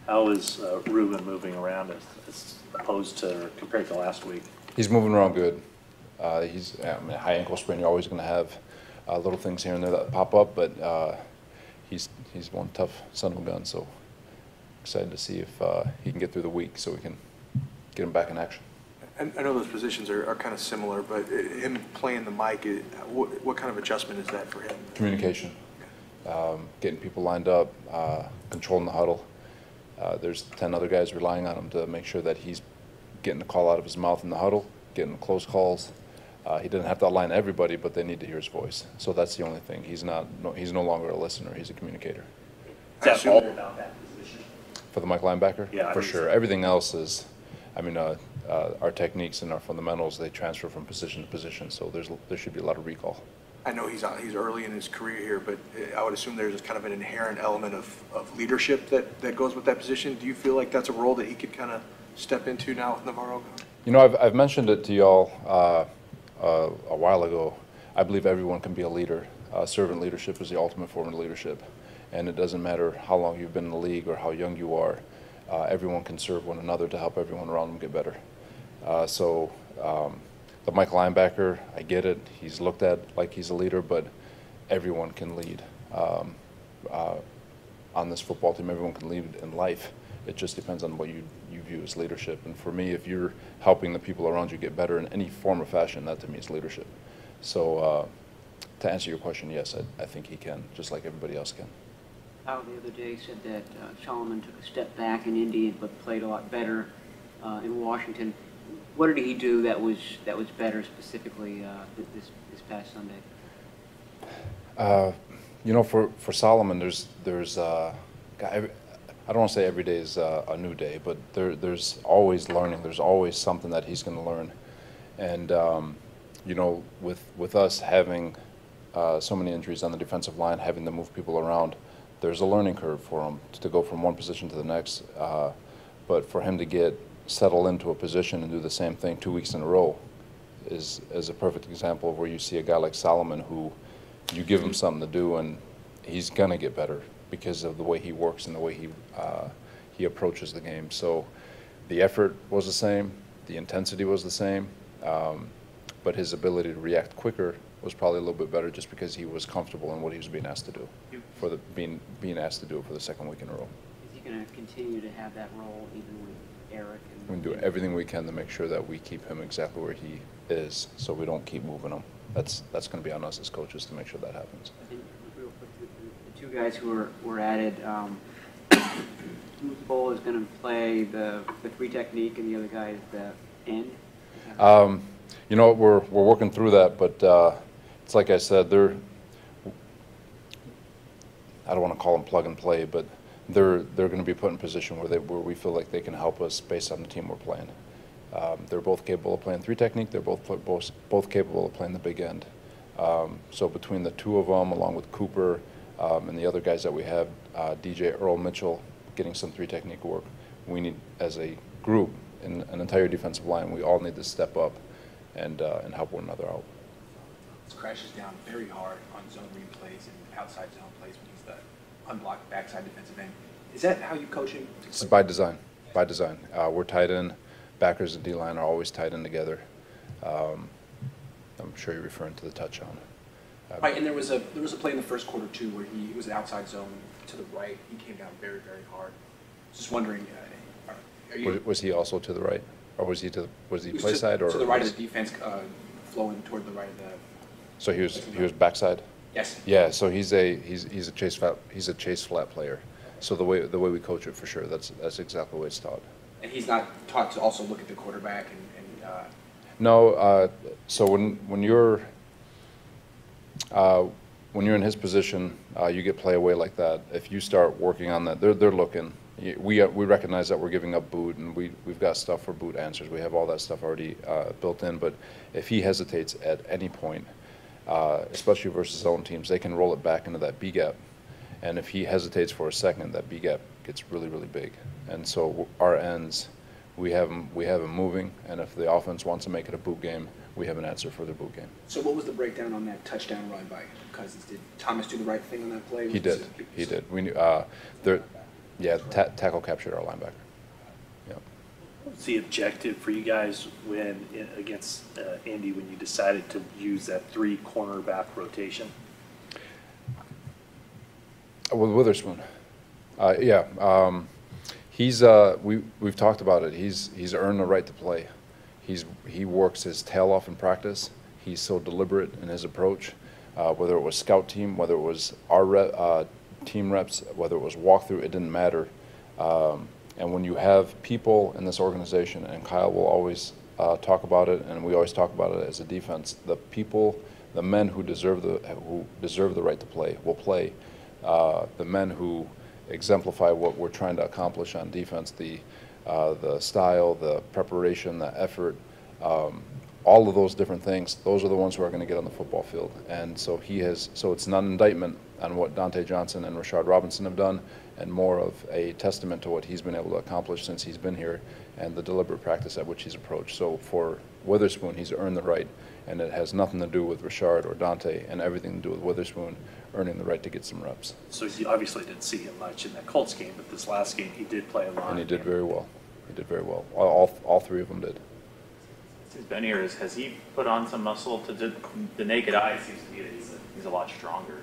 How is Reuben moving around as opposed to compared to last week? He's moving around good. He's I mean, high ankle sprain. You're always going to have little things here and there that pop up, but he's one tough son of a gun. So excited to see if he can get through the week so we can get him back in action. And I know those positions are kind of similar, but him playing the mic, what kind of adjustment is that for him? Communication, getting people lined up, controlling the huddle. There's 10 other guys relying on him to make sure that he's getting the call out of his mouth in the huddle, getting close calls. He doesn't have to outline everybody, but they need to hear his voice. So that's the only thing. He's no longer a listener. He's a communicator. Is that all about that position? For the Mike linebacker? Yeah, for sure. Everything else is, I mean, our techniques and our fundamentals, they transfer from position to position. So there should be a lot of recall. I know he's early in his career here, but I would assume there's kind of an inherent element of leadership that goes with that position. Do you feel like that's a role that he could kind of step into now with Navarro? You know, I've mentioned it to y'all a while ago. I believe everyone can be a leader. Servant leadership is the ultimate form of leadership. And it doesn't matter how long you've been in the league or how young you are. Everyone can serve one another to help everyone around them get better. The Mike linebacker, I get it. He's looked at like he's a leader, but everyone can lead. On this football team, everyone can lead in life. It just depends on what you view as leadership. And for me, if you're helping the people around you get better in any form or fashion, that to me is leadership. So to answer your question, yes, I think he can, just like everybody else can. Al the other day said that Solomon took a step back in Indy but played a lot better in Washington. What did he do that was better specifically this past Sunday? You know, for Solomon, there's I don't want to say every day is a new day, but there's always learning. There's always something that he's going to learn, and you know, with us having so many injuries on the defensive line, having to move people around, there's a learning curve for him to go from one position to the next. But for him to get settled into a position and do the same thing 2 weeks in a row is a perfect example of where you see a guy like Solomon who you give him something to do and he's gonna get better because of the way he works and the way he approaches the game. So the effort was the same, the intensity was the same, but his ability to react quicker was probably a little bit better just because he was comfortable in what he was being asked to do being asked to do it for the second week in a row. Is he going to continue to have that role even with Arik? We're going to do everything we can to make sure that we keep him exactly where he is, so we don't keep moving him. That's going to be on us as coaches to make sure that happens. I think real quick, the two guys who were added, Bull is going to play the three technique, and the other guy is the end. You know, we're working through that, but it's like I said, I don't want to call them plug and play, but they're going to be put in a position where we feel like they can help us based on the team we're playing. They're both capable of playing three technique. They're both capable of playing the big end. So between the two of them, along with Cooper and the other guys that we have, DJ Earl Mitchell, getting some three technique work, we need, as a group, in an entire defensive line, we all need to step up and help one another out. This crashes down very hard on zone read plays and outside zone plays when he's the unblocked backside defensive end. Is that how you coach him? It's by design. By design. We're tied in. Backers and D-line are always tied in together. I'm sure you're referring to the touchdown. Right, and there was a play in the first quarter too where he was outside zone to the right. He came down very, very hard. Just wondering, are you? Was he also to the right, or was he play side, or to the right of the defense, flowing toward the right of the? So he was backside. Yes. Yeah. So he's a chase flat player. So the way we coach it, for sure, that's exactly the way it's taught. And he's not taught to also look at the quarterback and No. So when you're in his position, you get play away like that. If you start working on that, they're looking. We recognize that we're giving up boot, and we've got stuff for boot answers. We have all that stuff already built in. But if he hesitates at any point, especially versus zone teams, they can roll it back into that B gap. And if he hesitates for a second, that B gap gets really, really big. And so our ends, we have them moving. And if the offense wants to make it a boot game, we have an answer for their boot game. So what was the breakdown on that touchdown run by Cousins? Did Thomas do the right thing on that play? He did. He did. We knew Yeah, tackle captured our linebacker. Yeah. What's the objective for you guys when against Indy when you decided to use that 3 cornerback rotation? With Witherspoon, he's we've talked about it. He's earned the right to play. He works his tail off in practice. He's so deliberate in his approach. Whether it was scout team, whether it was our team reps, whether it was walkthrough, it didn't matter. And when you have people in this organization, and Kyle will always talk about it, and we always talk about it as a defense, the people, the men who deserve the right to play will play. The men who exemplify what we're trying to accomplish on defense, the style, the preparation, the effort, all of those different things, those are the ones who are going to get on the football field. And so so it's not an indictment on what Dante Johnson and Rashard Robinson have done, and more of a testament to what he's been able to accomplish since he's been here and the deliberate practice at which he's approached. So for Witherspoon, he's earned the right, and it has nothing to do with Rashard or Dante and everything to do with Witherspoon earning the right to get some reps. So you obviously didn't see him much in that Colts game, but this last game he did play a lot. And he did very well. He did very well. All 3 of them did. Since he's been here, has he put on some muscle? To the naked eye, it seems to me that he's a lot stronger.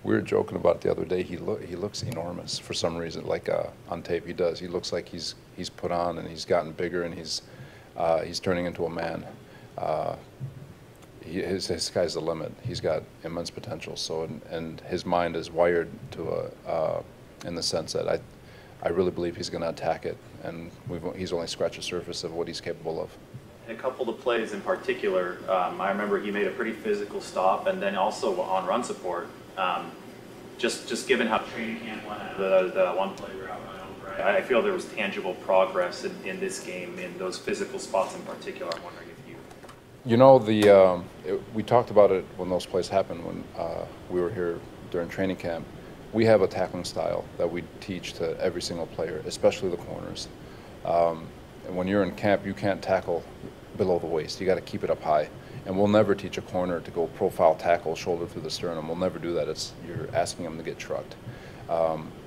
We were joking about it the other day. He looks enormous for some reason. Like on tape, he does. He looks like he's put on and he's gotten bigger and he's turning into a man. His sky's the limit. He's got immense potential. So and his mind is wired to in the sense that I really believe he's going to attack it, and he's only scratched the surface of what he's capable of. In a couple of plays in particular, I remember he made a pretty physical stop, and then also on run support. Just given how training camp went, the one play where I feel there was tangible progress in this game in those physical spots in particular. I'm wondering if you. You know, we talked about it when those plays happened when we were here during training camp. We have a tackling style that we teach to every single player, especially the corners. And when you're in camp, you can't tackle below the waist. You got to keep it up high. And we'll never teach a corner to go profile tackle, shoulder through the sternum. We'll never do that. You're asking him to get trucked.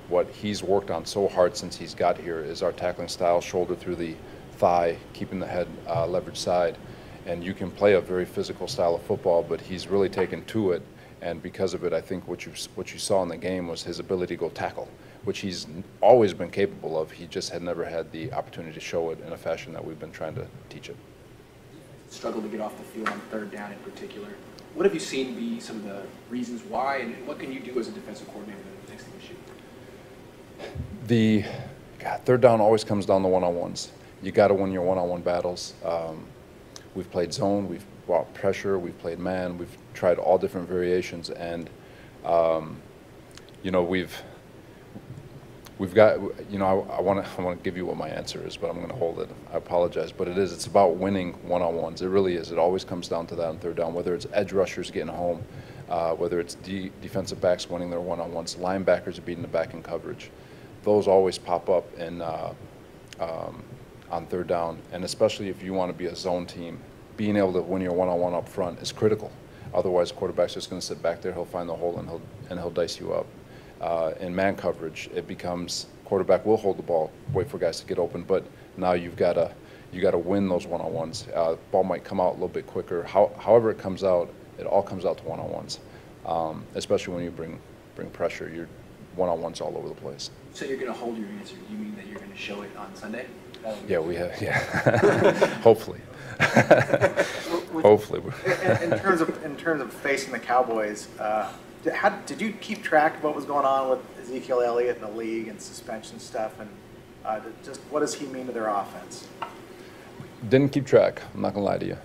What he's worked on so hard since he's got here is our tackling style, shoulder through the thigh, keeping the head leveraged side. And you can play a very physical style of football, but he's really taken to it. And because of it, I think what you saw in the game was his ability to go tackle, which he's always been capable of. He just had never had the opportunity to show it in a fashion that we've been trying to teach it. Struggle to get off the field on 3rd down in particular. What have you seen be some of the reasons why, and what can you do as a defensive coordinator to fix the issue? 3rd down always comes down to one-on-ones. You got to win your one-on-one battles. We've played zone, we've brought pressure, we've played man, we've tried all different variations, and you know, we've got, you know, I want to give you what my answer is, but I'm going to hold it. I apologize, but it's about winning one-on-ones. It really is. It always comes down to that on 3rd down, whether it's edge rushers getting home, whether it's defensive backs winning their one-on-ones, linebackers beating the back in coverage. Those always pop up in on 3rd down, and especially if you want to be a zone team, being able to win your one-on-one up front is critical. Otherwise, quarterback's just going to sit back there. He'll find the hole and he'll dice you up. In man coverage, it becomes quarterback will hold the ball, wait for guys to get open, but now you got to win those one-on-ones. Ball might come out a little bit quicker. However it comes out, it all comes out to one-on-ones. Especially when you bring pressure, you're one-on-ones all over the place. So you're going to hold your answer. Do you mean that you're going to show it on Sunday? Yeah, we have. Yeah, hopefully. Hopefully. In terms of facing the Cowboys, did you keep track of what was going on with Ezekiel Elliott in the league and suspension stuff, and just what does he mean to their offense? Didn't keep track. I'm not gonna lie to you.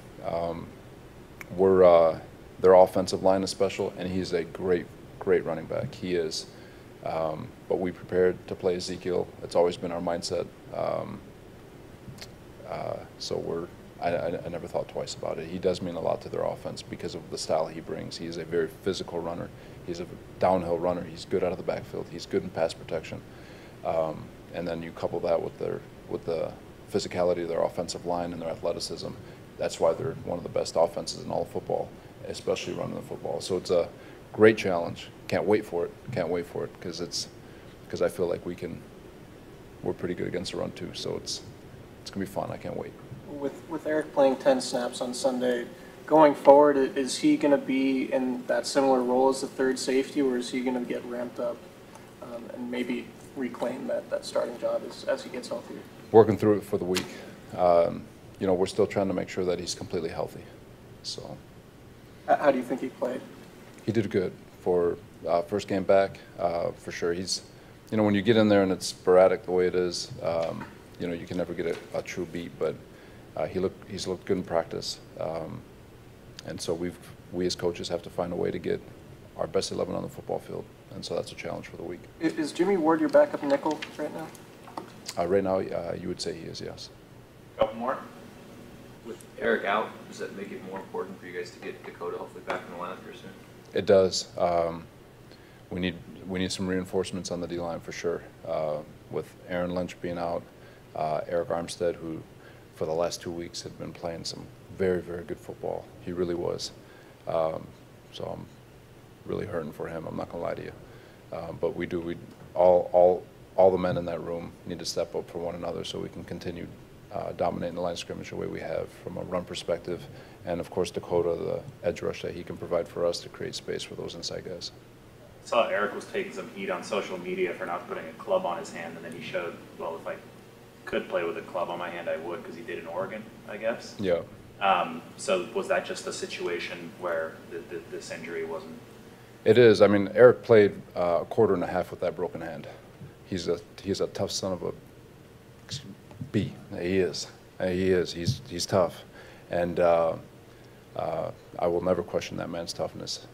Their offensive line is special, and he's a great running back. He is. But we prepared to play Ezekiel. It's always been our mindset. So I never thought twice about it. He does mean a lot to their offense because of the style he brings. He's a very physical runner. He's a downhill runner. He's good out of the backfield. He's good in pass protection. And then you couple that with the physicality of their offensive line and their athleticism. That's why they're one of the best offenses in all of football, especially running the football. So it's a great challenge. Can't wait for it. Can't wait for it because because I feel like we're pretty good against the run too. So it's gonna be fun. I can't wait. With Arik playing 10 snaps on Sunday, going forward, is he going to be in that similar role as the third safety, or is he going to get ramped up and maybe reclaim that starting job as he gets healthier? Working through it for the week. You know, we're still trying to make sure that he's completely healthy. So. How do you think he played? He did good for first game back, for sure. He's, you know, when you get in there and it's sporadic the way it is, you know, you can never get a true beat, but he's looked good in practice. And so we as coaches have to find a way to get our best 11 on the football field, and so that's a challenge for the week. Is Jimmy Ward your backup nickel right now? Right now, you would say he is, yes. Couple more? With Arik out, does that make it more important for you guys to get Dakota hopefully back in the lineup here soon? It does. We need some reinforcements on the D-line for sure. With Aaron Lynch being out, Arik Armstead, who for the last 2 weeks had been playing some very, very good football. He really was. So I'm really hurting for him. I'm not gonna lie to you. But we all the men in that room need to step up for one another so we can continue dominating the line of scrimmage the way we have from a run perspective, and of course Dakota, the edge rush that he can provide for us to create space for those inside guys. I saw Arik was taking some heat on social media for not putting a club on his hand, and then he showed, well, if I could play with a club on my hand, I would, because he did in Oregon, I guess. Yeah. So was that just a situation where this injury wasn't? It is. I mean, Arik played a quarter and a half with that broken hand. He's a tough son of a B. He is. He is. He's tough, and I will never question that man's toughness.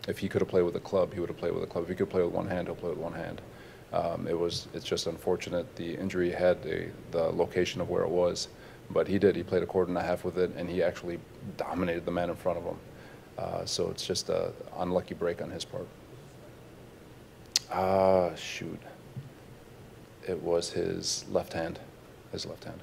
If he could have played with a club, he would have played with a club. If he could play with one hand, he'll play with one hand. It's just unfortunate the injury had the location of where it was, but he did. He played a quarter and a half with it, and he actually dominated the man in front of him. So it's just an unlucky break on his part. Shoot. It was his left hand. His left hand.